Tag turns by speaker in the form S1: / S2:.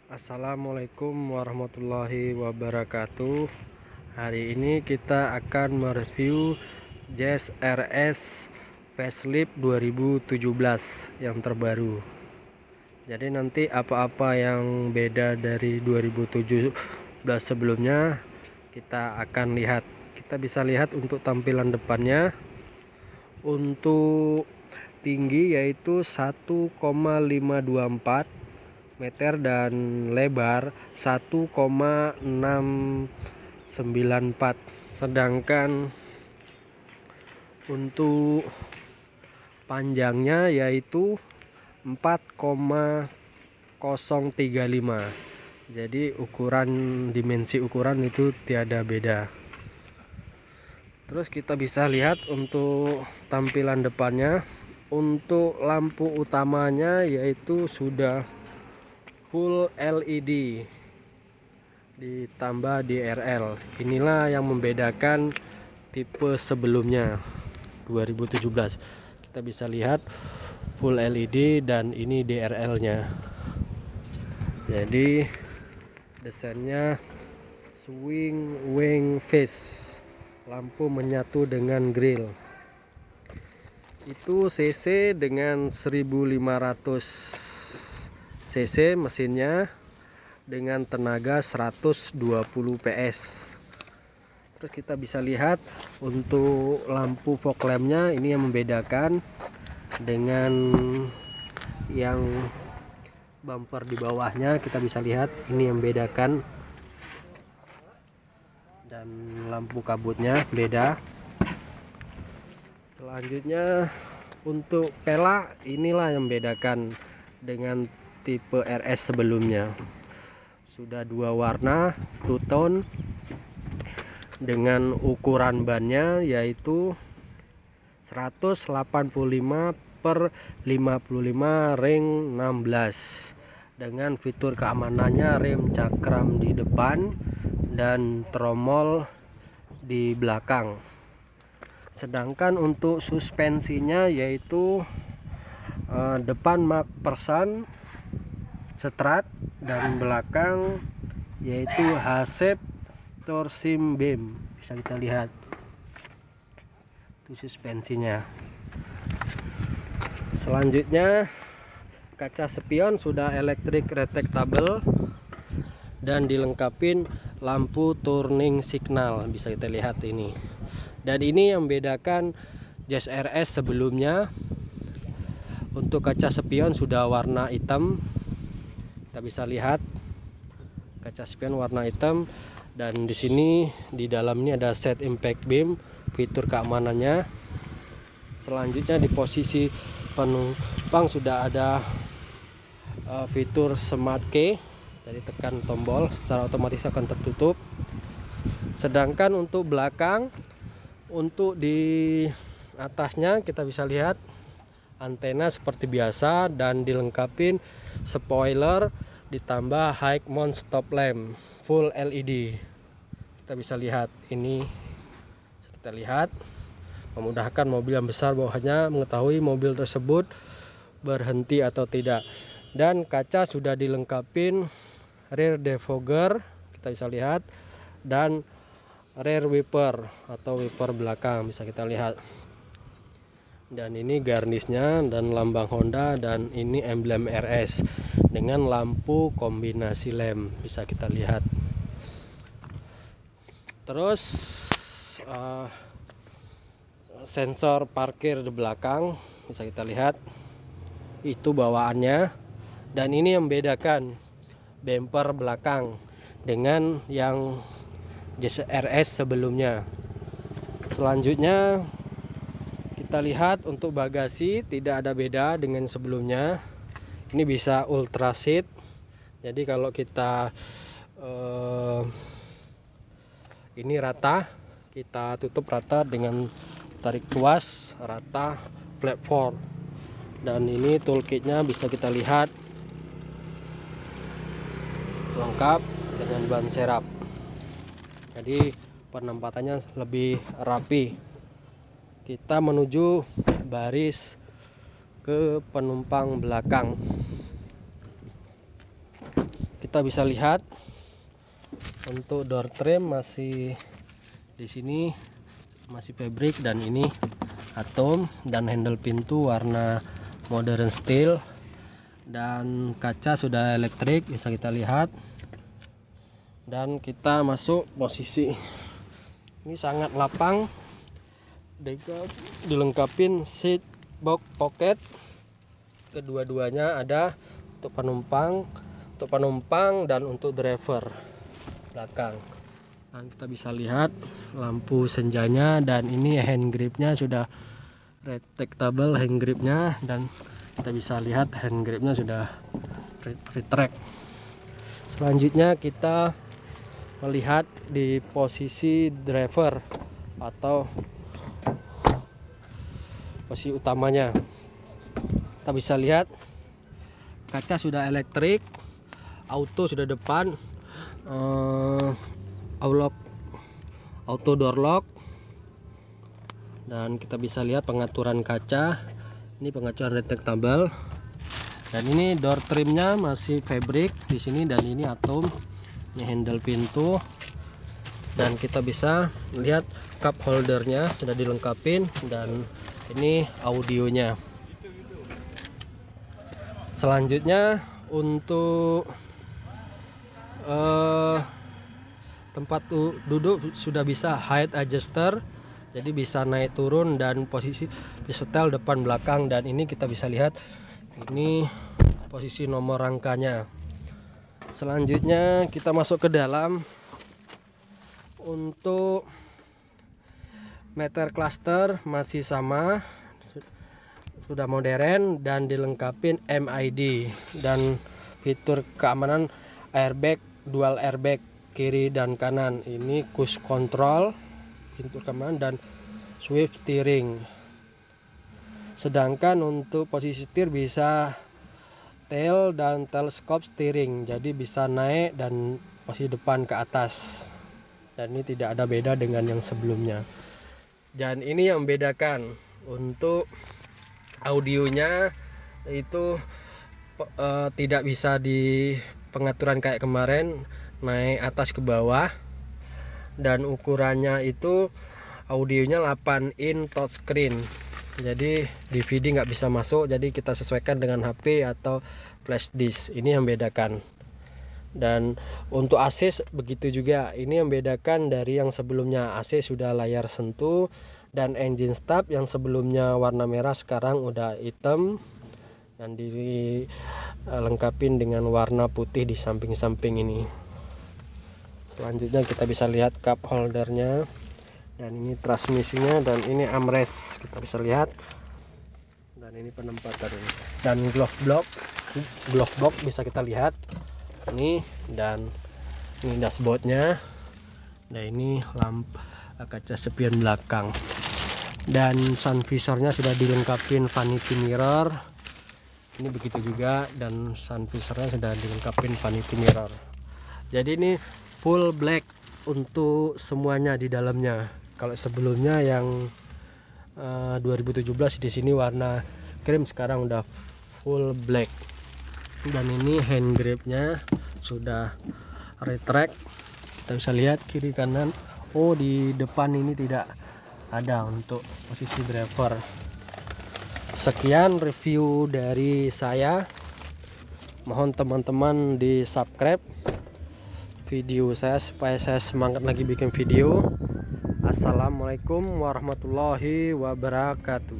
S1: Assalamualaikum warahmatullahi wabarakatuh. Hari ini kita akan mereview Jazz RS Facelift 2017 yang terbaru. Jadi nanti apa-apa yang beda dari 2017 sebelumnya kita akan lihat. Kita bisa lihat untuk tampilan depannya. Untuk tinggi yaitu 1,524 meter dan lebar 1,694, sedangkan untuk panjangnya yaitu 4,035. Jadi dimensi ukuran itu tiada beda. Terus kita bisa lihat untuk tampilan depannya. Untuk lampu utamanya yaitu sudah full LED ditambah DRL. Inilah yang membedakan tipe sebelumnya 2017. Kita bisa lihat full LED dan ini DRL nya. Jadi desainnya swing wing face, lampu menyatu dengan grill. Itu cc dengan 1500 cc mesinnya dengan tenaga 120 PS. Terus kita bisa lihat untuk lampu fog lampnya, ini yang membedakan dengan yang bumper di bawahnya. Kita bisa lihat ini yang membedakan, dan lampu kabutnya beda. Selanjutnya untuk pelak, inilah yang membedakan dengan tipe RS sebelumnya. Sudah dua warna two tone dengan ukuran bannya yaitu 185 per 55 ring 16, dengan fitur keamanannya rem cakram di depan dan tromol di belakang. Sedangkan untuk suspensinya yaitu depan MacPherson Strat dan belakang yaitu Hasep Torsim Beam. Bisa kita lihat itu suspensinya. Selanjutnya kaca spion sudah elektrik retractable dan dilengkapi lampu turning signal. Bisa kita lihat ini. Dan ini yang membedakan Jazz RS sebelumnya. Untuk kaca spion sudah warna hitam. Kita bisa lihat kaca spion warna hitam, dan di sini di dalam ini ada set impact beam, fitur keamanannya. Selanjutnya di posisi penumpang sudah ada fitur smart key. Jadi tekan tombol secara otomatis akan tertutup. Sedangkan untuk belakang, untuk di atasnya kita bisa lihat antena seperti biasa dan dilengkapi spoiler ditambah high mount stop lamp full LED. Kita bisa lihat ini, kita lihat memudahkan mobil yang besar bawahnya mengetahui mobil tersebut berhenti atau tidak. Dan kaca sudah dilengkapi rear defogger, kita bisa lihat, dan rear wiper atau wiper belakang bisa kita lihat. Dan ini garnisnya dan lambang Honda, dan ini emblem RS dengan lampu kombinasi lem bisa kita lihat. Terus sensor parkir di belakang bisa kita lihat, itu bawaannya. Dan ini yang membedakan bumper belakang dengan yang Jazz RS sebelumnya. Selanjutnya kita lihat untuk bagasi tidak ada beda dengan sebelumnya. Ini bisa ultra seat. Jadi kalau kita ini rata, kita tutup rata dengan tarik tuas rata platform. Dan ini toolkitnya bisa kita lihat lengkap dengan ban serap. Jadi penempatannya lebih rapi. Kita menuju baris ke penumpang belakang. kita bisa lihat untuk door trim masih di sini masih fabric, dan ini atom, dan handle pintu warna modern steel, dan kaca sudah elektrik bisa kita lihat. Dan kita masuk posisi ini sangat lapang, dilengkapin seat box pocket, kedua-duanya ada untuk penumpang dan untuk driver belakang. Dan kita bisa lihat lampu senjanya, dan ini hand gripnya sudah retractable hand gripnya, dan kita bisa lihat hand gripnya sudah retract. Selanjutnya kita melihat di posisi driver atau posisi utamanya. Kita bisa lihat kaca sudah elektrik, auto sudah depan, auto door lock, dan kita bisa lihat pengaturan kaca. Ini pengaturan retractable, dan ini door trimnya masih fabric di sini, dan ini atom. Ini handle pintu, dan kita bisa lihat cup holdernya sudah dilengkapin, dan ini audionya. Selanjutnya untuk tempat duduk sudah bisa height adjuster, jadi bisa naik turun, dan posisi setel depan belakang. Dan ini kita bisa lihat ini posisi nomor rangkanya. Selanjutnya kita masuk ke dalam. Untuk meter cluster masih sama, sudah modern dan dilengkapin MID, dan fitur keamanan airbag, dual airbag kiri dan kanan. Ini cruise control, fitur keamanan, dan swift steering. Sedangkan untuk posisi setir bisa tail dan telescope steering, jadi bisa naik dan posisi depan ke atas, dan ini tidak ada beda dengan yang sebelumnya. Dan ini yang membedakan untuk audionya itu tidak bisa di pengaturan kayak kemarin naik atas ke bawah, dan ukurannya itu audionya 8 in touchscreen, jadi DVD nggak bisa masuk, jadi kita sesuaikan dengan HP atau flash disk. Ini yang membedakan. Dan untuk AC begitu juga, ini yang membedakan dari yang sebelumnya. AC sudah layar sentuh, dan engine stop yang sebelumnya warna merah sekarang udah hitam, dan dilengkapin dengan warna putih di samping-samping ini. Selanjutnya kita bisa lihat cup holdernya, dan ini transmisinya, dan ini armrest kita bisa lihat, dan ini penempatan ini, dan glove box bisa kita lihat ini, dan ini dashboardnya, dan ini lampu kaca spion belakang, dan sun visornya sudah dilengkapin vanity mirror. Ini begitu juga, dan sun visornya sudah dilengkapin vanity mirror. Jadi ini full black untuk semuanya di dalamnya. Kalau sebelumnya yang 2017 di sini warna krim, sekarang udah full black. Dan ini hand gripnya sudah retract, kita bisa lihat kiri kanan. Oh, di depan ini tidak ada untuk posisi driver. Sekian review dari saya, mohon teman-teman di subscribe video saya supaya saya semangat lagi bikin video. Assalamualaikum warahmatullahi wabarakatuh.